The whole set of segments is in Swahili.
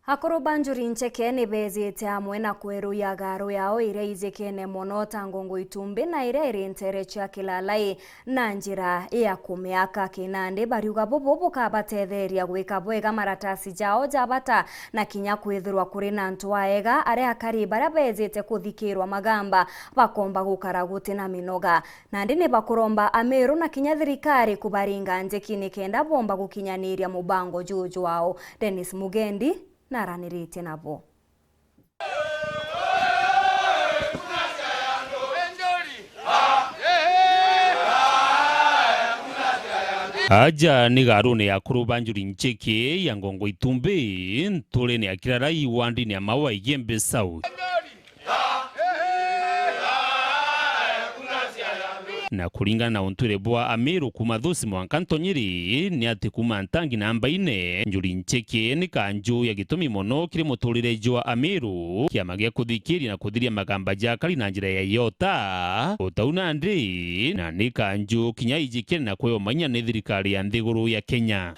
Akoro banjuri ncheke ni bezete hamwe na kweruya garo yao ire izekene mono tangongo itumbe na ire ntere cha kilalai na njira ya kumeaka kinande bariuga bobo kabatetheria gwika bwega maratasi jao jabata na kinya kwithirwa kuri na ntwaega are akari bara bezete kuthikirwa magamba bakomba gukara guti na minoga nandi ne bakuromba Ameru na kinya thirikari kubaringa njekini kenda bomba gukinyaniria mubango juju wao. Dennis Mugendi naranirite nabo. Aja ni garune ya Akoro banjuri ncheke ya ngongo itumbe ntole ni akirara iwandi ni amawa igembe South. Na kuringana na onture bwa Ameru kumathusi mwankantonyiri ni ati kuma ntangi namba 4 njuri ncheke ni kanju ya gitumi mono kiri muturire jwa Ameru kiama gya kuthikiri na kuthiria magamba jakali na njira ya yota utauna ndi na ni kanju kinya ijikiri na kweyo manya ni thirikari ya nthiguru ya Kenya.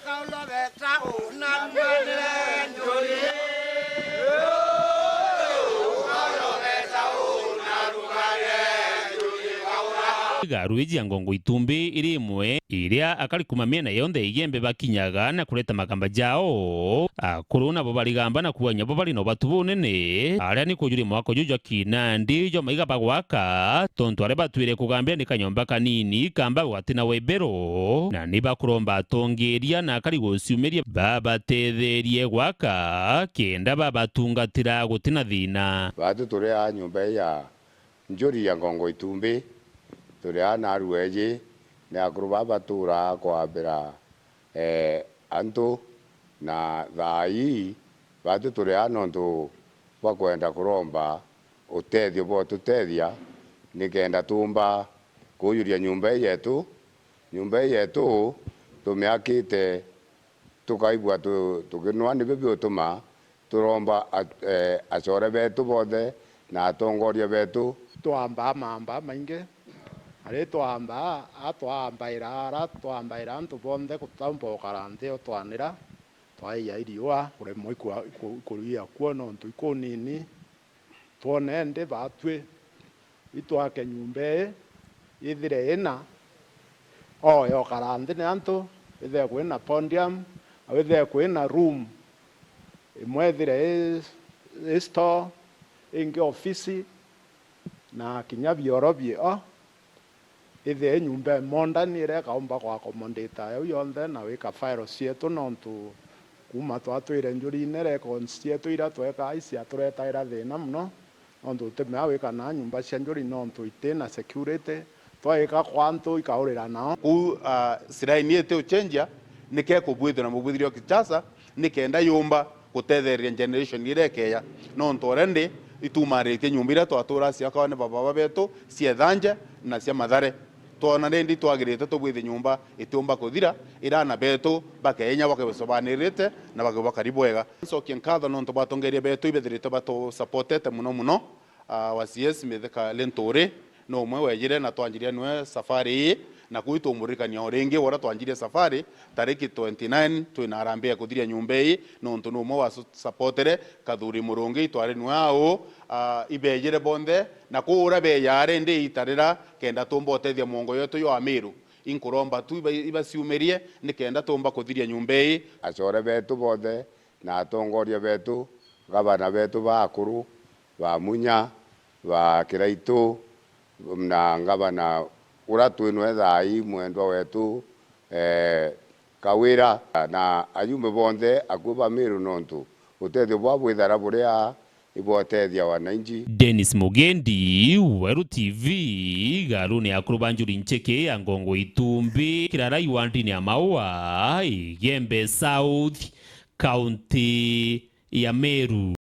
Garuiji ya ngongo itumbe iri imwe iria akari kumamia na yonde igembe bakinyaga na kuleta magamba jao Akoro nabo barigamba na kuanya bo bari no batu bonene aria ni kujuri mwako juju kinandi jo maiga bagwaka tonto are batwire kugambia ni kanyomba kanini kamba watina webero na niba kuromba atongeria na akari gociumeria babatetherie gwaka kenda babatungatira gutina thina batu turi a nyumba ya njuri ya ngongo itumbe turi ana rueje ni Akoro babatura kwambira antu na thai batu turi anontu bakwenda kuromba utethio bo tutethia nikenda tumba kuyuria nyumba yetu tumiakite tukaigua tukinwa ni bibi utuma turomba acore betu bothe na atongoria betu twamba mamba mainge ari twambaira antu bonthe gutambokara nthi twanira twaiya iriwa kuremwa kuria kuo nontu ikunini twone ndi batwi itwake nyumba ithire ina yokara nthi ni antu ithe kwina podium ithe kwina room imwe ithire store ingi ofisi na kinya bioro bio ithe nyumba mondani ire kaumba kwa accommodate yo yonthe na wika file cietu nontu kuma twatwire njuri-ini records cietu ira tweka cia turetaira thina muno nontu temea wika na nyumba cia njuri nontu itina security tweka kwantu ikaurira nao ku siraini ete uchenja nike kubwithira na mubwithirio kichasa nikenda yumba gutetheria generation irekeya nontu orende itumarite nyumba ira twatura cia kaone baba betu cia thanja na cia mathare twana rendi twagirite tubwithi nyumba itumba kuthira irana betu bakenya bakebesobanirite na bakaribu wega so kinkatho nontu batongeria betu ibethirite batu supportete muno wasies metheka lentore no mwe wejire na twanjiria nwe safari na kuitumurikania oringi wora twanjiria safari tariki 29 twinarambia kuthiria nyumba nontu no mwe wa supportere kathuri murungi twari nwe ao ibejire bonde na kuura be yare ndi itarira kenda tumba otethia mongo yetu yo Ameru inkuromba tu ibasiumerie nikenda tumba kuthiria nyumba acore betu bothe na atongoria betu gavana betu ba Akoro ba Munya ba Kiraitu na gavana ura twinwe thai mwendwa wetu Kawira na ayumbe bonthe akuba Ameru nontu utethio bwa bwithara buria ibotethia wananchi. Dennis Mugendi, Weru TV, garune Akoro banjuri ncheke ya ngongo itumbe kirara iwandi ni amawa igembe South County ya Meru.